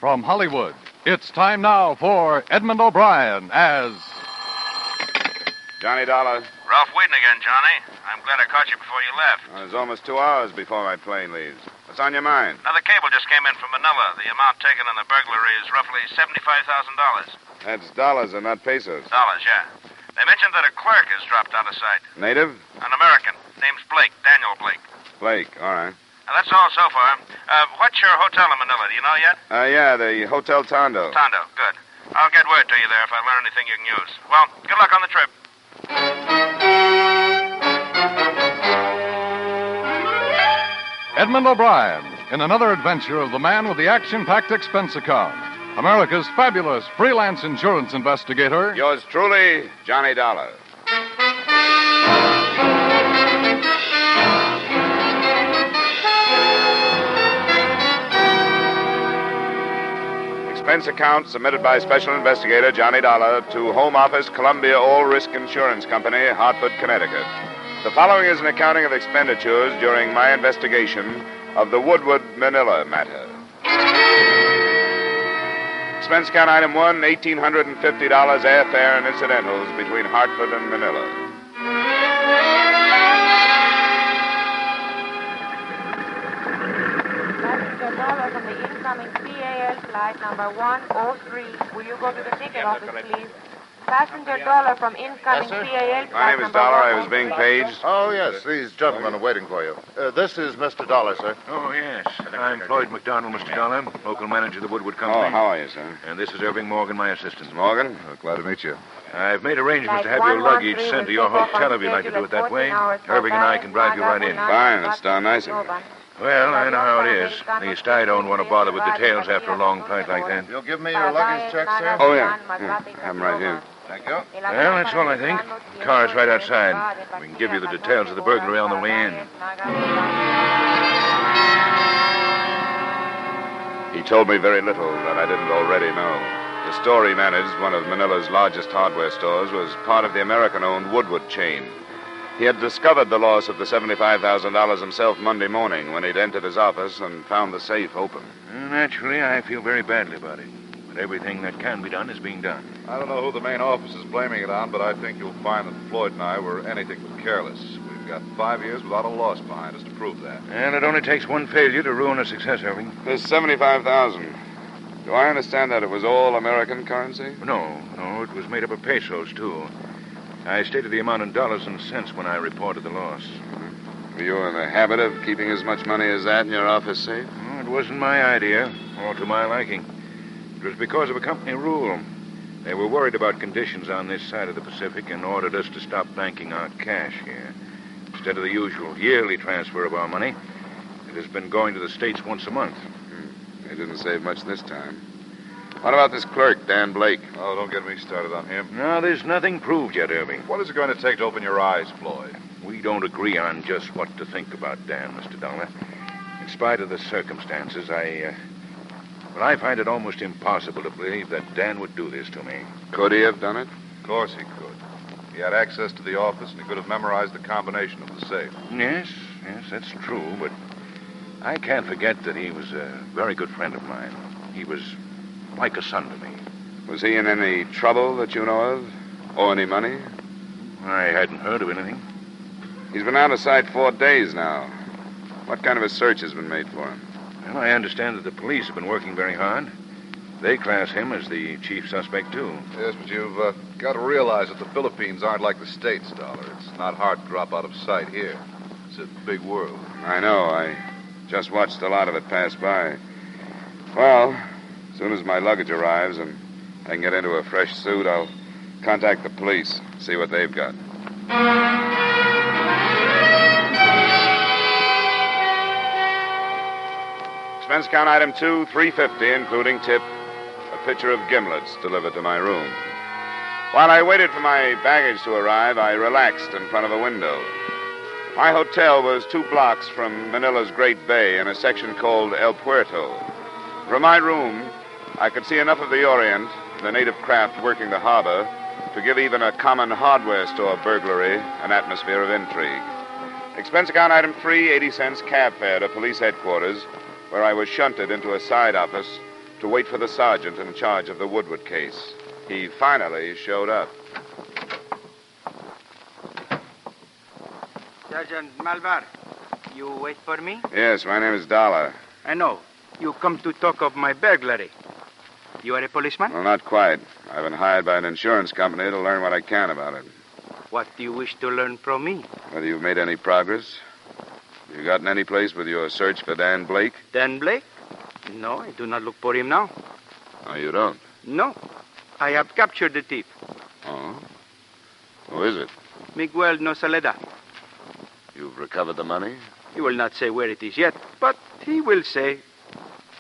from Hollywood, it's time now for Edmund O'Brien as... Johnny Dollar. Ralph Wheaton again, Johnny. I'm glad I caught you before you left. It's almost 2 hours before my plane leaves. What's on your mind? Another cable just came in from Manila. The amount taken in the burglary is roughly $75,000. That's dollars and not pesos. Dollars, yeah. They mentioned that a clerk has dropped out of sight. Native? An American. Name's Blake, Daniel Blake. Blake, all right. Now, that's all so far. What's your hotel in Manila? Do you know yet? Yeah, the Hotel Tondo. Tondo, good. I'll get word to you there if I learn anything you can use. Well, good luck on the trip. Edmund O'Brien in another adventure of the man with the action-packed expense account. America's fabulous freelance insurance investigator. Yours truly, Johnny Dollar. Expense account submitted by Special Investigator Johnny Dollar to Home Office, Columbia All Risk Insurance Company, Hartford, Connecticut. The following is an accounting of expenditures during my investigation of the Woodward, Manila matter. Expense account item 1, $1,850 airfare and incidentals between Hartford and Manila. Passenger Dollar from the incoming PAL flight number 103. Will you go to the ticket office, please? Passenger Dollar from incoming PAL flight My name is number Dollar. I was 103. being paged. Oh, yes. These gentlemen are waiting for you. This is Mr. Dollar, sir. Oh, yes. I'm Floyd McDonald, Mr. Dollar, local manager of the Woodward Company. Oh, how are you, sir? And this is Irving Morgan, my assistant. Morgan? Glad to meet you. I've made arrangements to have your luggage sent to your hotel if you'd like to do it that way. Irving and I can drive you right in. Fine. That's darn nice of you. Well, I know how it is. At least I don't want to bother with details after a long flight like that. You'll give me your luggage check, sir? Oh, yeah. Have 'em right here. Thank you. Well, that's all, I think. The car's right outside. We can give you the details of the burglary on the way in. He told me very little that I didn't already know. The store he managed, one of Manila's largest hardware stores, was part of the American-owned Woodward chain. He had discovered the loss of the $75,000 himself Monday morning when he'd entered his office and found the safe open. Well, naturally, I feel very badly about it. But everything that can be done is being done. I don't know who the main office is blaming it on, but I think you'll find that Floyd and I were anything but careless. We've got 5 years without a loss behind us to prove that. And it only takes one failure to ruin a success, Irving. This $75,000. Do I understand that it was all American currency? No, it was made up of pesos, too. I stated the amount in dollars and cents when I reported the loss. Were you in the habit of keeping as much money as that in your office safe? Oh, it wasn't my idea, or to my liking. It was because of a company rule. They were worried about conditions on this side of the Pacific and ordered us to stop banking our cash here. Instead of the usual yearly transfer of our money, it has been going to the States once a month. They didn't save much this time. What about this clerk, Dan Blake? Oh, don't get me started on him. No, there's nothing proved yet, Irving. What is it going to take to open your eyes, Floyd? We don't agree on just what to think about Dan, Mr. Dollar. In spite of the circumstances, I find it almost impossible to believe that Dan would do this to me. Could he have done it? Of course he could. He had access to the office, and he could have memorized the combination of the safe. Yes, that's true, but I can't forget that he was a very good friend of mine. He was like a son to me. Was he in any trouble that you know of? Owe any money? I hadn't heard of anything. He's been out of sight 4 days now. What kind of a search has been made for him? Well, I understand that the police have been working very hard. They class him as the chief suspect, too. Yes, but you've got to realize that the Philippines aren't like the States, Dollar. It's not hard to drop out of sight here. It's a big world. I know. I just watched a lot of it pass by. Well, as soon as my luggage arrives and I can get into a fresh suit, I'll contact the police, see what they've got. Expense account item 2, $350, including tip, a pitcher of gimlets delivered to my room. While I waited for my baggage to arrive, I relaxed in front of a window. My hotel was 2 blocks from Manila's Great Bay in a section called El Puerto. From my room, I could see enough of the Orient, the native craft working the harbor, to give even a common hardware store burglary an atmosphere of intrigue. Expense account item 3, 80 cents cab fare to police headquarters, where I was shunted into a side office to wait for the sergeant in charge of the Woodward case. He finally showed up. Sergeant Malvar, you wait for me? Yes, my name is Dollar. I know. You come to talk of my burglary. You are a policeman? Well, not quite. I've been hired by an insurance company to learn what I can about it. What do you wish to learn from me? Whether you've made any progress. You gotten any place with your search for Dan Blake? Dan Blake? No, I do not look for him now. Oh, you don't? No. I have captured the thief. Oh? Who is it? Miguel Nosaleda. You've recovered the money? He will not say where it is yet, but he will say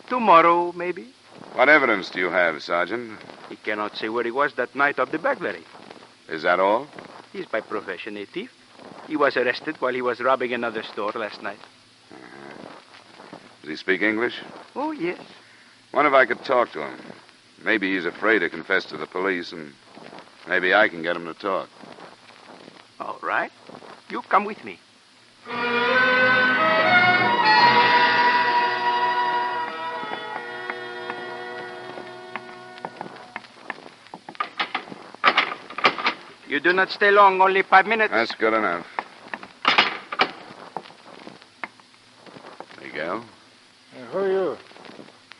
tomorrow, maybe. What evidence do you have, Sergeant? He cannot say where he was that night of the burglary. Is that all? He's by profession a thief. He was arrested while he was robbing another store last night. Does he speak English? Oh, yes. Wonder if I could talk to him. Maybe he's afraid to confess to the police, and maybe I can get him to talk. All right. You come with me. You do not stay long, only 5 minutes. That's good enough. Miguel? Who are you?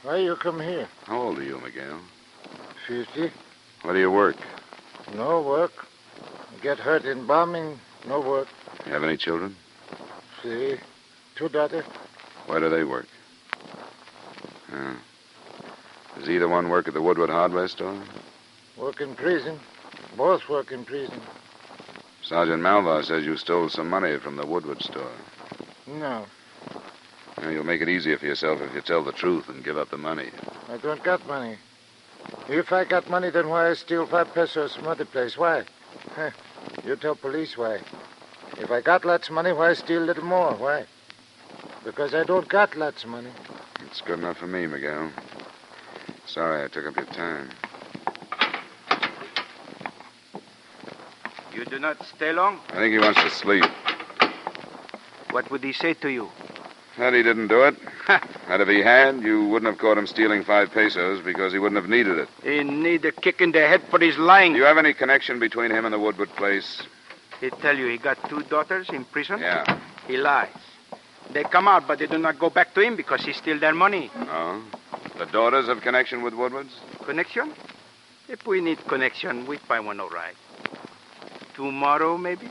Why you come here? How old are you, Miguel? 50. Where do you work? No work. Get hurt in bombing, no work. You have any children? See, 2 daughters. Where do they work? Does either one work at the Woodward hardware store? Work in prison. Both work in prison. Sergeant Malvar says you stole some money from the Woodward store. No, Well, you'll make it easier for yourself if you tell the truth and give up the money. I don't got money. If I got money, then why I steal 5 pesos from other place? Why? You tell police why. If I got lots of money, why steal a little more? Why? Because I don't got lots of money. It's good enough for me, Miguel. Sorry I took up your time. You do not stay long? I think he wants to sleep. What would he say to you? That he didn't do it. And if he had, you wouldn't have caught him stealing 5 pesos because he wouldn't have needed it. He need a kick in the head for his lying. Do you have any connection between him and the Woodward place? He tell you he got 2 daughters in prison? Yeah. He lies. They come out, but they do not go back to him because he steal their money. Oh? The daughters have connection with Woodward's? Connection? If we need connection, we find one all right. Tomorrow, maybe?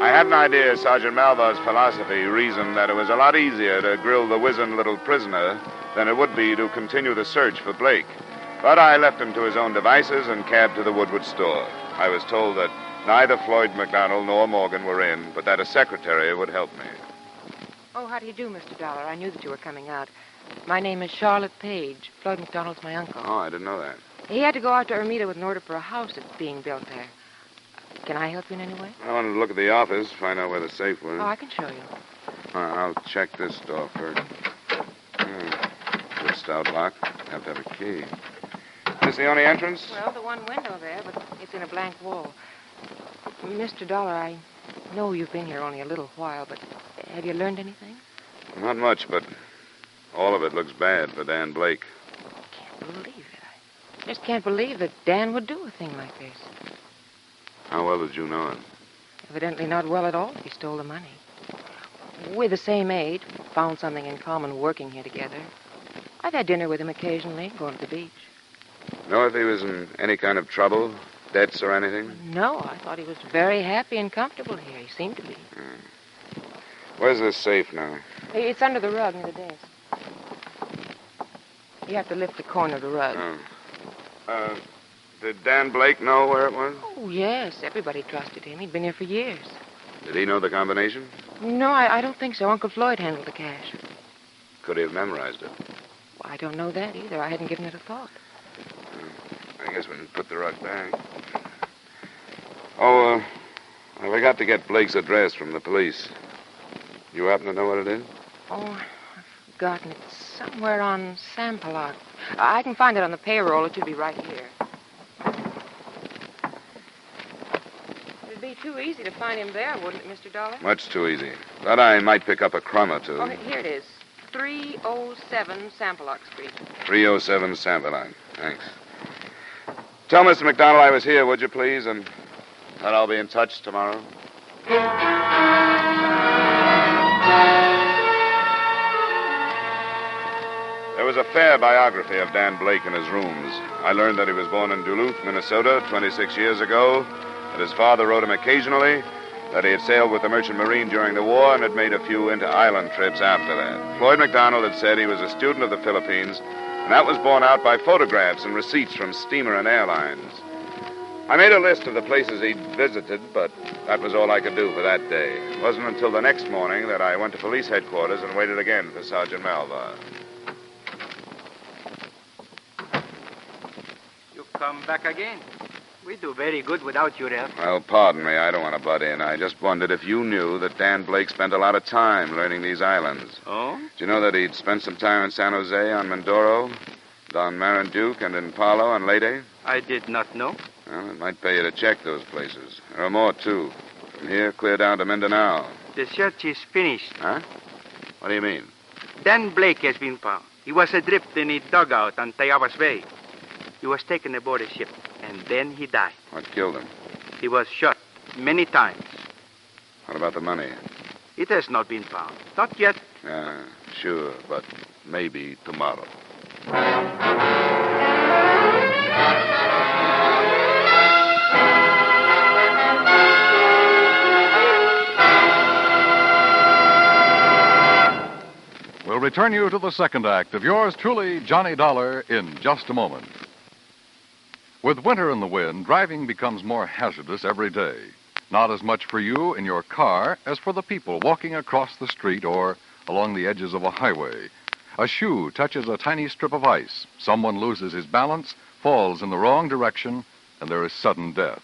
I had an idea Sergeant Malvar's philosophy reasoned that it was a lot easier to grill the wizened little prisoner than it would be to continue the search for Blake. But I left him to his own devices and cabbed to the Woodward store. I was told that neither Floyd McDonald nor Morgan were in, but that a secretary would help me. Oh, how do you do, Mr. Dollar? I knew that you were coming out. My name is Charlotte Page. Floyd McDonald's my uncle. Oh, I didn't know that. He had to go out to Ermita with an order for a house that's being built there. Can I help you in any way? I wanted to look at the office, find out where the safe was. Oh, I can show you. I'll check this door first. Good stout lock. Have to have a key. Is this the only entrance? Well, the one window there, but it's in a blank wall. Mr. Dollar, I know you've been here only a little while, but have you learned anything? Not much, but all of it looks bad for Dan Blake. Can't believe it. I just can't believe that Dan would do a thing like this. How well did you know him? Evidently not well at all if he stole the money. We're the same age, found something in common working here together. I've had dinner with him occasionally, going to the beach. Know if he was in any kind of trouble, debts or anything? No, I thought he was very happy and comfortable here. He seemed to be. Where's this safe now? It's under the rug near the desk. You have to lift the corner of the rug. Did Dan Blake know where it was? Oh, yes. Everybody trusted him. He'd been here for years. Did he know the combination? No, I don't think so. Uncle Floyd handled the cash. Could he have memorized it? Well, I don't know that either. I hadn't given it a thought. I guess we can put the rug back. Oh, I forgot to get Blake's address from the police. You happen to know what it is? Oh, I've forgotten. It's somewhere on Sampaloc. I can find it on the payroll. It should be right here. It'd be too easy to find him there, wouldn't it, Mr. Dollar? Much too easy. Thought I might pick up a crumb or two. Oh, here it is. 307 Sampelock Street. 307 Sampelock. Thanks. Tell Mr. McDonald I was here, would you, please? And that I'll be in touch tomorrow. There was a fair biography of Dan Blake in his rooms. I learned that he was born in Duluth, Minnesota, 26 years ago, that his father wrote him occasionally, that he had sailed with the Merchant Marine during the war and had made a few inter-island trips after that. Floyd McDonald had said he was a student of the Philippines, and that was borne out by photographs and receipts from steamer and airlines. I made a list of the places he'd visited, but that was all I could do for that day. It wasn't until the next morning that I went to police headquarters and waited again for Sergeant Malvar. You come back again. We do very good without your help. Well, pardon me, I don't want to butt in. I just wondered if you knew that Dan Blake spent a lot of time learning these islands. Oh? Did you know that he'd spent some time in San Jose, on Mindoro, on Marinduque, and in Palo on Leyte? I did not know. Well, it might pay you to check those places. There are more, too. From here, clear down to Mindanao. The search is finished. Huh? What do you mean? Dan Blake has been found. He was adrift in a dugout on Tayabas Bay. He was taken aboard a ship, and then he died. What killed him? He was shot many times. What about the money? It has not been found. Not yet. Sure, but maybe tomorrow. We'll return you to the second act of yours truly, Johnny Dollar, in just a moment. With winter in the wind, driving becomes more hazardous every day. Not as much for you in your car as for the people walking across the street or along the edges of a highway. A shoe touches a tiny strip of ice. Someone loses his balance, falls in the wrong direction, and there is sudden death.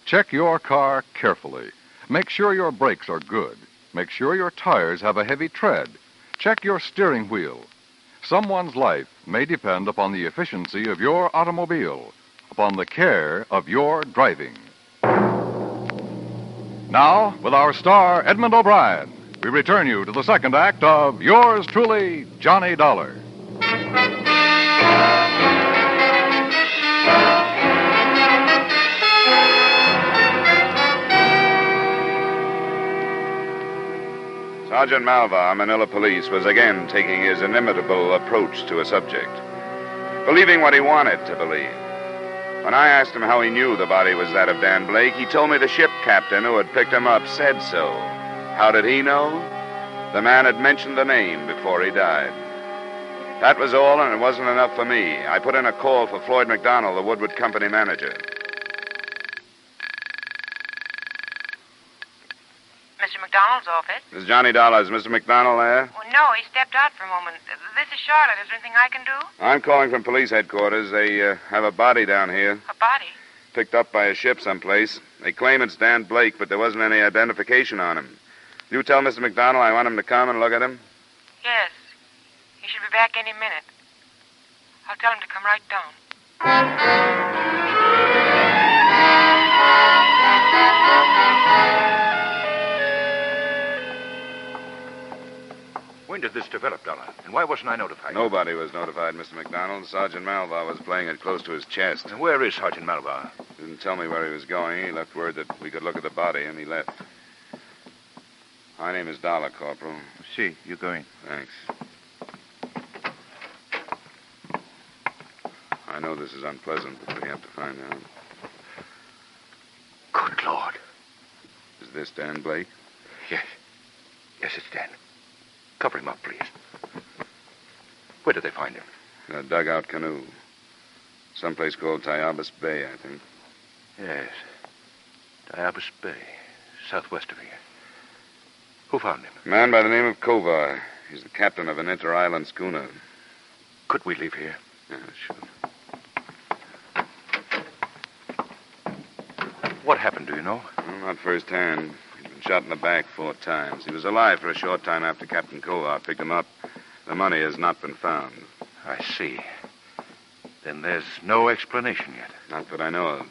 Check your car carefully. Make sure your brakes are good. Make sure your tires have a heavy tread. Check your steering wheel. Someone's life may depend upon the efficiency of your automobile, upon the care of your driving. Now, with our star, Edmund O'Brien, we return you to the second act of yours truly, Johnny Dollar. Sergeant Malvar, Manila Police, was again taking his inimitable approach to a subject, believing what he wanted to believe. When I asked him how he knew the body was that of Dan Blake, he told me the ship captain who had picked him up said so. How did he know? The man had mentioned the name before he died. That was all, and it wasn't enough for me. I put in a call for Floyd McDonald, the Woodward Company manager. Mr. McDonald's office? This is Johnny Dollar. Is Mr. McDonald there? Well, no, he stepped out for a moment. This is Charlotte. Is there anything I can do? I'm calling from police headquarters. They have a body down here. A body? Picked up by a ship someplace. They claim it's Dan Blake, but there wasn't any identification on him. You tell Mr. McDonald I want him to come and look at him? Yes. He should be back any minute. I'll tell him to come right down. When did this develop, Dollar? And why wasn't I notified? Nobody was notified, Mr. McDonald. Sergeant Malvar was playing it close to his chest. And where is Sergeant Malvar? Didn't tell me where he was going. He left word that we could look at the body, and he left. My name is Dollar, Corporal. See, you go in. Thanks. I know this is unpleasant, but we have to find out. Good Lord. Is this Dan Blake? Yes. Yes, it's Dan. Cover him up, please. Where did they find him? In a dugout canoe. Someplace called Tayabas Bay, I think. Yes. Tayabas Bay, southwest of here. Who found him? A man by the name of Kovar. He's the captain of an inter-island schooner. Could we leave here? Yeah, sure. What happened, do you know? Well, not firsthand. He'd been shot in the back 4 times. He was alive for a short time after Captain Kovar picked him up. The money has not been found. I see. Then there's no explanation yet. Not that I know of.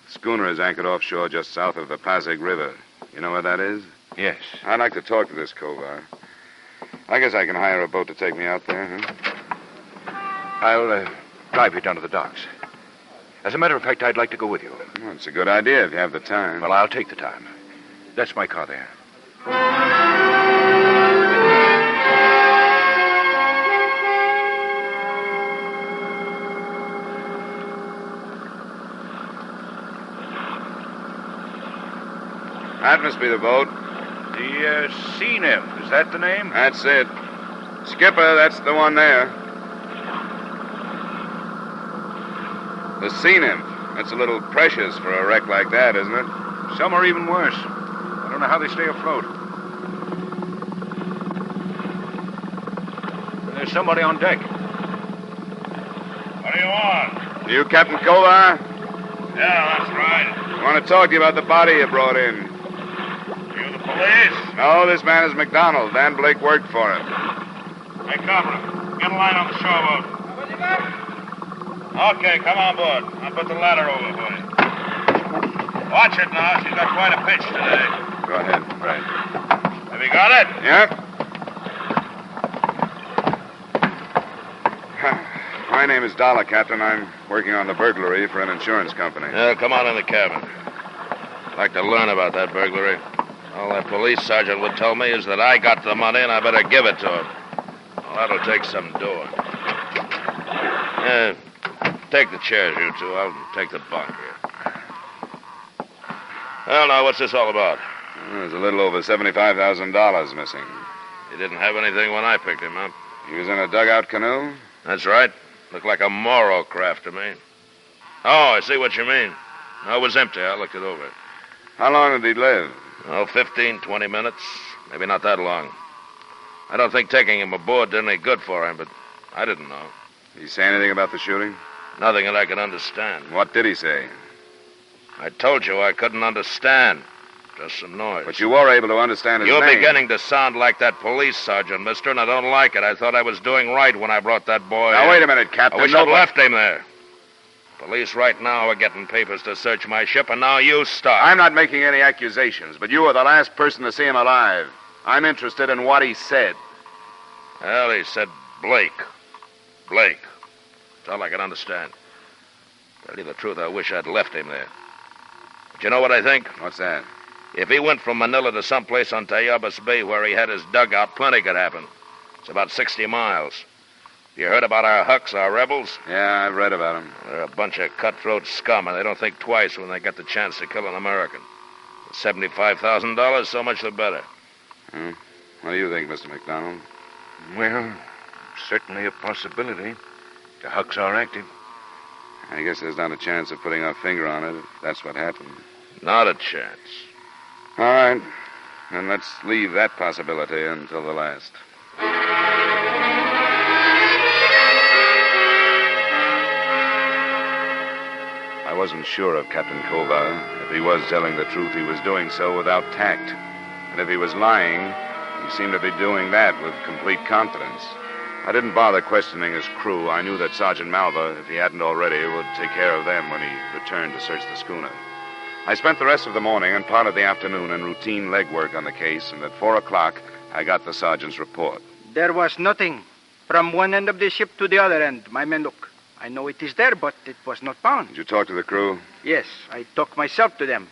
Schooner is anchored offshore just south of the Pasig River. You know where that is? Yes. I'd like to talk to this Kovar. I guess I can hire a boat to take me out there, huh? I'll drive you down to the docks. As a matter of fact, I'd like to go with you. Well, it's a good idea if you have the time. Well, I'll take the time. That's my car there. That must be the boat. The Sea Nymph. Is that the name? That's it. Skipper, that's the one there. The Sea Nymph. That's a little precious for a wreck like that, isn't it? Some are even worse. I don't know how they stay afloat. There's somebody on deck. What do you want? You Captain Kovar? Yeah, that's right. I want to talk to you about the body you brought in. You the police? No, this man is McDonald. Dan Blake worked for him. Hey, Corporal, get a line on the shoreboat. Okay, come on board. I'll put the ladder over for you. Watch it now. She's got quite a pitch today. Go ahead. Right. Have you got it? Yeah? My name is Dollar, Captain. I'm working on the burglary for an insurance company. Yeah, come on in the cabin. I'd like to learn about that burglary. All that police sergeant would tell me is that I got the money and I better give it to him. Well, that'll take some doing. Yeah, take the chairs, you two. I'll take the bunk here. Well, now, what's this all about? There's a little over $75,000 missing. He didn't have anything when I picked him up. He was in a dugout canoe? That's right. Looked like a Moro craft to me. Oh, I see what you mean. No, it was empty. I looked it over. How long did he live? Oh, 15, 20 minutes. Maybe not that long. I don't think taking him aboard did any good for him, but I didn't know. Did he say anything about the shooting? Nothing that I could understand. What did he say? I told you I couldn't understand. Just some noise. But you were able to understand his You're name. beginning to sound like that police sergeant, mister, and I don't like it. I thought I was doing right when I brought that boy Now, in. wait a minute, Captain. I wish I'd left him there. Police right now are getting papers to search my ship, and now you start. I'm not making any accusations, but you were the last person to see him alive. I'm interested in what he said. Well, he said Blake. Blake. That's all I can understand. Tell you the truth, I wish I'd left him there. But you know what I think? What's that? If he went from Manila to someplace on Tayabas Bay where he had his dugout, plenty could happen. It's about 60 miles. You heard about our Hucks, our rebels? Yeah, I've read about him. They're a bunch of cutthroat scum, and they don't think twice when they get the chance to kill an American. $75,000, so much the better. What do you think, Mr. McDonald? Well, certainly a possibility. The Hucks are active. I guess there's not a chance of putting our finger on it if that's what happened. Not a chance. All right. Then let's leave that possibility until the last. I wasn't sure of Captain Kovar. If he was telling the truth, he was doing so without tact. And if he was lying, he seemed to be doing that with complete confidence. I didn't bother questioning his crew. I knew that Sergeant Malva, if he hadn't already, would take care of them when he returned to search the schooner. I spent the rest of the morning and part of the afternoon in routine legwork on the case, and at 4 o'clock, I got the sergeant's report. There was nothing. From one end of the ship to the other end, my men look. I know it is there, but it was not found. Did you talk to the crew? Yes, I talk myself to them.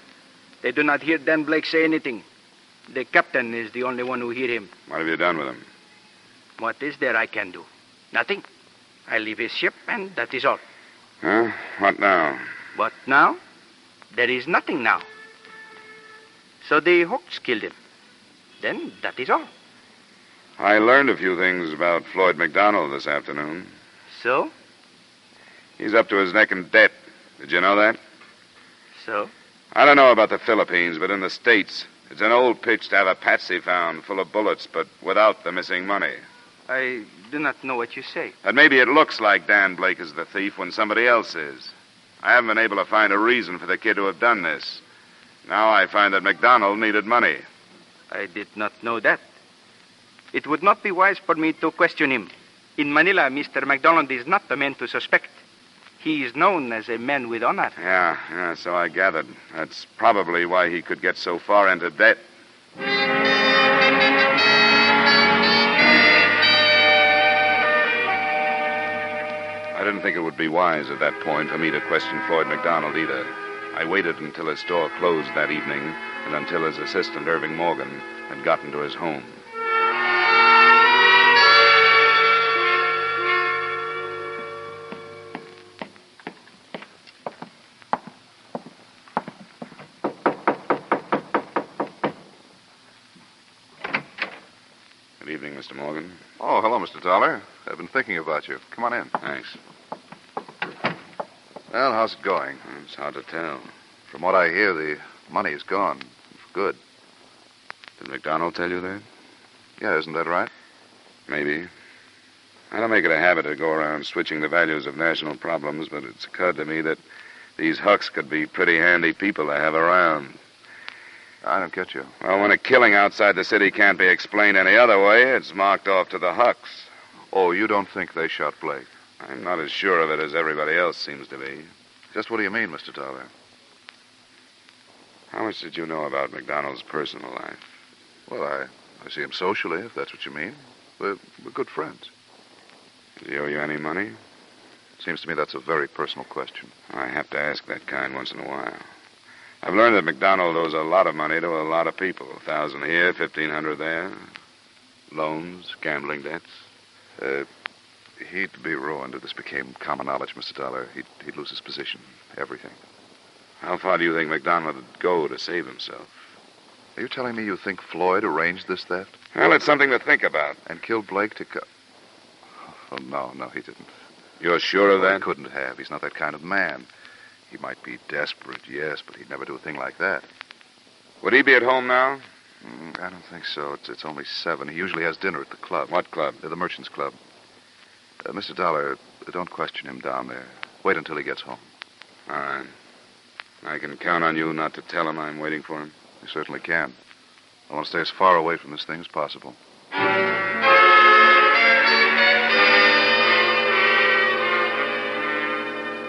They do not hear Dan Blake say anything. The captain is the only one who hear him. What have you done with him? What is there I can do? Nothing. I leave his ship, and that is all. Huh? What now? But now, there is nothing now. So the Hawks killed him. Then that is all. I learned a few things about Floyd McDonald this afternoon. So? He's up to his neck in debt. Did you know that? So? I don't know about the Philippines, but in the States, it's an old pitch to have a patsy found full of bullets, but without the missing money. I do not know what you say. That maybe it looks like Dan Blake is the thief when somebody else is. I haven't been able to find a reason for the kid to have done this. Now I find that McDonald needed money. I did not know that. It would not be wise for me to question him. In Manila, Mr. McDonald is not the man to suspect. He is known as a man with honor. Yeah, so I gathered. That's probably why he could get so far into debt. I didn't think it would be wise at that point for me to question Floyd McDonald either. I waited until his store closed that evening and until his assistant, Irving Morgan, had gotten to his home. Good evening, Mr. Morgan. Oh, hello, Mr. Dollar. I've been thinking about you. Come on in. Thanks. Well, how's it going? It's hard to tell. From what I hear, the money is gone. For good. Did McDonald tell you that? Yeah, isn't that right? Maybe. I don't make it a habit to go around switching the values of national problems, but it's occurred to me that these Hucks could be pretty handy people to have around. I don't get you. Well, when a killing outside the city can't be explained any other way, it's marked off to the Hucks. Oh, you don't think they shot Blake? I'm not as sure of it as everybody else seems to be. Just what do you mean, Mr. Dollar? How much did you know about McDonald's personal life? Well, I see him socially, if that's what you mean. We're good friends. Does he owe you any money? Seems to me that's a very personal question. I have to ask that kind once in a while. I've learned that McDonald owes a lot of money to a lot of people. 1,000 here, 1,500 there. Loans, gambling debts. He'd be ruined if this became common knowledge, Mr. Dollar. He'd lose his position, everything. How far do you think McDonald would go to save himself? Are you telling me you think Floyd arranged this theft? Well, it's something to think about. And killed Blake to Oh, no, he didn't. You're sure of Well, that? He couldn't have. He's not that kind of man. He might be desperate, yes, but he'd never do a thing like that. Would he be at home now? I don't think so. It's only 7. He usually has dinner at the club. What club? The Merchants Club. Mr. Dollar, don't question him down there. Wait until he gets home. All right. I can count on you not to tell him I'm waiting for him? You certainly can. I want to stay as far away from this thing as possible.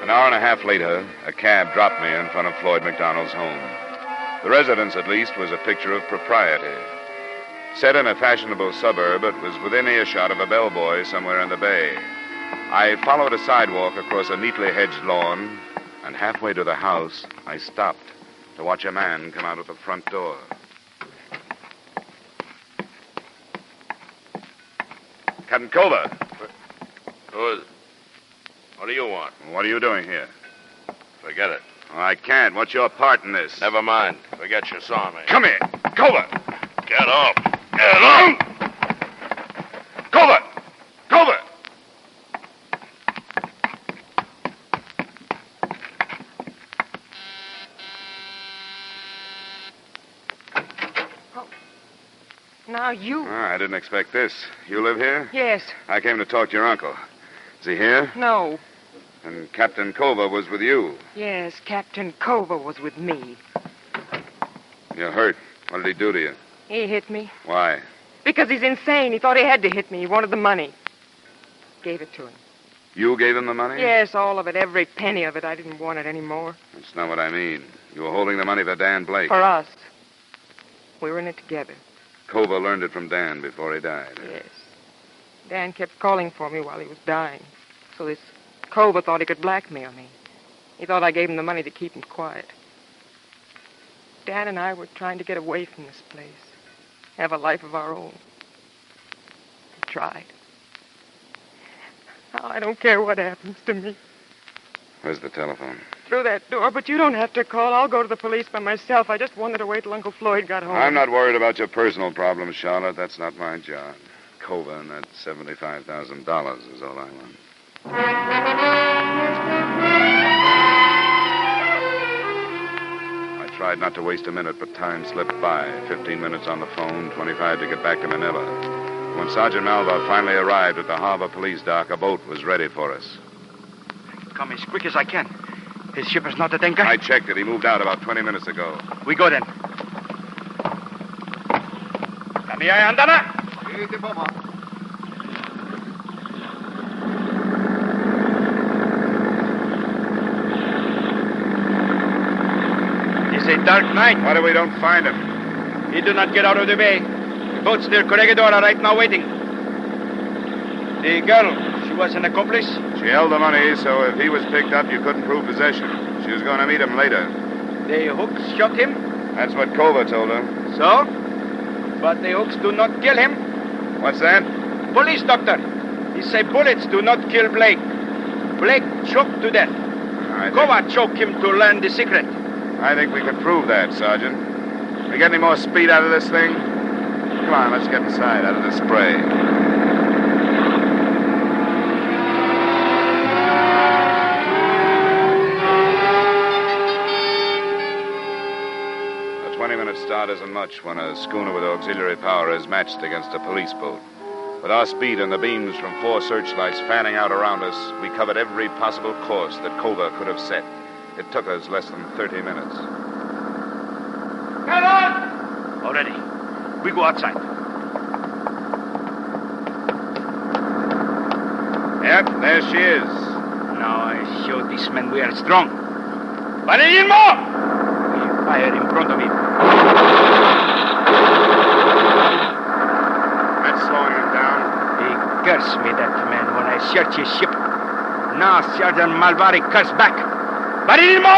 An hour and a half later, a cab dropped me in front of Floyd McDonald's home. The residence, at least, was a picture of propriety. Set in a fashionable suburb, it was within earshot of a bellboy somewhere in the bay. I followed a sidewalk across a neatly hedged lawn, and halfway to the house, I stopped to watch a man come out of the front door. Captain Culver. Who is it? What do you want? What are you doing here? Forget it. Oh, I can't. What's your part in this? Never mind. Forget you saw me. Come here. Culver. Get off. Get off! Culver! Culver! Now you. I didn't expect this. You live here? Yes. I came to talk to your uncle. Is he here? No. And Captain Culver was with you. Yes, Captain Culver was with me. You're hurt. What did he do to you? He hit me. Why? Because he's insane. He thought he had to hit me. He wanted the money. Gave it to him. You gave him the money? Yes, all of it. Every penny of it. I didn't want it anymore. That's not what I mean. You were holding the money for Dan Blake. For us. We were in it together. Culver learned it from Dan before he died. Yes. Dan kept calling for me while he was dying. So this Culver thought he could blackmail me. He thought I gave him the money to keep him quiet. Dan and I were trying to get away from this place. Have a life of our own. We tried. Now I don't care what happens to me. Where's the telephone? Through that door, but you don't have to call. I'll go to the police by myself. I just wanted to wait till Uncle Floyd got home. I'm not worried about your personal problems, Charlotte. That's not my job. Culver and that $75,000 is all I want. I tried not to waste a minute, but time slipped by. 15 minutes on the phone, 25 to get back to Manila. When Sergeant Malva finally arrived at the harbor police dock, a boat was ready for us. Come as quick as I can. His ship is not at anchor. I checked it. He moved out about 20 minutes ago. We go then. Kami ay handa na. was a dark night. What if we don't find him? He do not get out of the bay. The boats near Corregidor are right now waiting. The girl, she was an accomplice? She held the money, so if he was picked up, you couldn't prove possession. She was going to meet him later. The hooks shot him? That's what Kova told her. So? But the hooks do not kill him. What's that? Police doctor. He say bullets do not kill Blake. Blake choked to death. Kova choked him to learn the secret. I think we can prove that, Sergeant. We get any more speed out of this thing? Come on, let's get inside, out of the spray. A 20-minute start isn't much when a schooner with auxiliary power is matched against a police boat. With our speed and the beams from 4 searchlights fanning out around us, we covered every possible course that Kova could have set. It took us less than 30 minutes. Come on! Already. We go outside. Yep, there she is. Now I show this man we are strong. But in more! We fire in front of him. That's slowing him down. He cursed me, that man, when I search his ship. Now Sergeant Malvari curse back. But in more!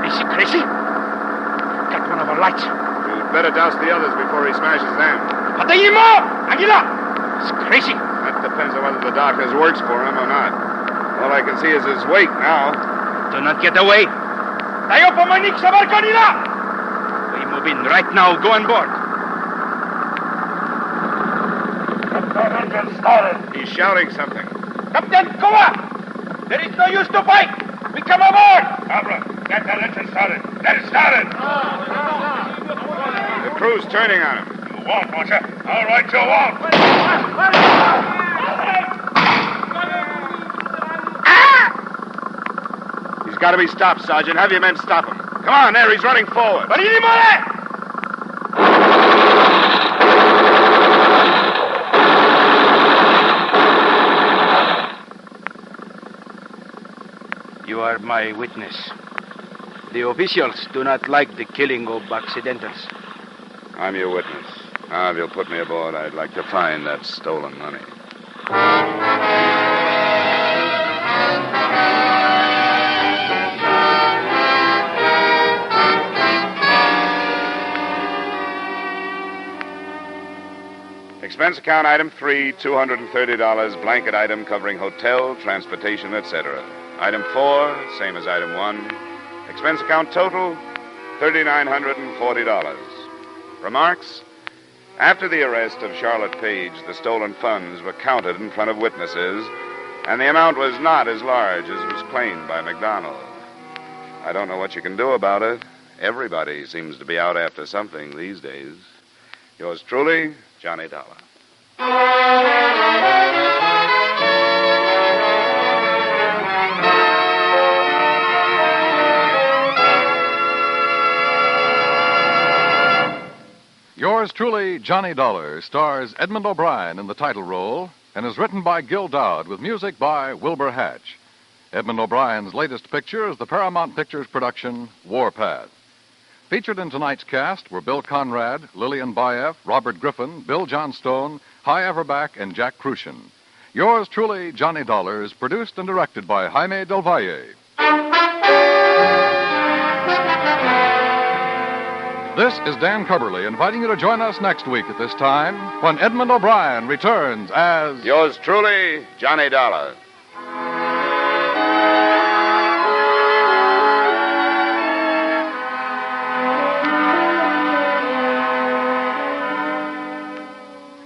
Is he crazy? Got one of our lights. You'd better douse the others before he smashes them. But the more! Aguila! He's crazy. That depends on whether the darkness works for him or not. All I can see is his weight now. Do not get away. Tayo pumanik sa barko nila! We move in right now. Go on board. He's shouting something. Captain, Kova! There is no use to fight. We come aboard. Abra, get that engine started. Get it started. The crew's turning on him. You won't, won't you? All right, you won't. He's got to be stopped, Sergeant. Have your men stop him. Come on, there. He's running forward. You are my witness. The officials do not like the killing of accidentals. I'm your witness. Now, if you'll put me aboard, I'd like to find that stolen money. Expense account item 3, $230, blanket item covering hotel, transportation, etc. Item 4, same as item 1. Expense account total, $3,940. Remarks? After the arrest of Charlotte Page, the stolen funds were counted in front of witnesses, and the amount was not as large as was claimed by McDonald. I don't know what you can do about it. Everybody seems to be out after something these days. Yours truly, Johnny Dollar. Yours truly, Johnny Dollar, stars Edmund O'Brien in the title role and is written by Gil Dowd with music by Wilbur Hatch. Edmund O'Brien's latest picture is the Paramount Pictures production, Warpath. Featured in tonight's cast were Bill Conrad, Lillian Baeff, Robert Griffin, Bill Johnstone, Hy Averback, and Jack Crucian. Yours truly, Johnny Dollar, is produced and directed by Jaime Del Valle. This is Dan Cubberly inviting you to join us next week at this time when Edmund O'Brien returns as... Yours truly, Johnny Dollar.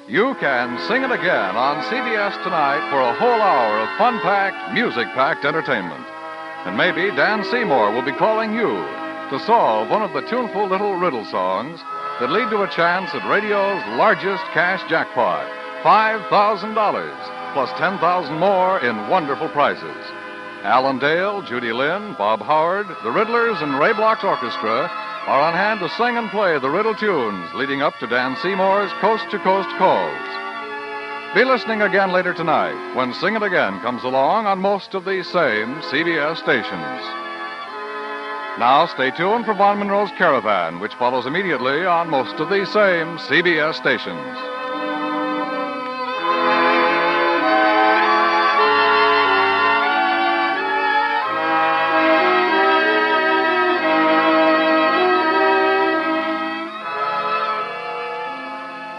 You can sing it again on CBS tonight for a whole hour of fun-packed, music-packed entertainment. And maybe Dan Seymour will be calling you to solve one of the tuneful little riddle songs that lead to a chance at radio's largest cash jackpot, $5,000, plus $10,000 more in wonderful prizes. Alan Dale, Judy Lynn, Bob Howard, the Riddlers, and Ray Bloch's orchestra are on hand to sing and play the riddle tunes leading up to Dan Seymour's coast-to-coast calls. Be listening again later tonight when Sing It Again comes along on most of these same CBS stations. Now stay tuned for Von Monroe's Caravan, which follows immediately on most of these same CBS stations.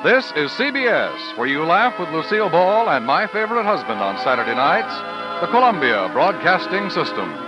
This is CBS, where you laugh with Lucille Ball and My Favorite Husband on Saturday nights, the Columbia Broadcasting System.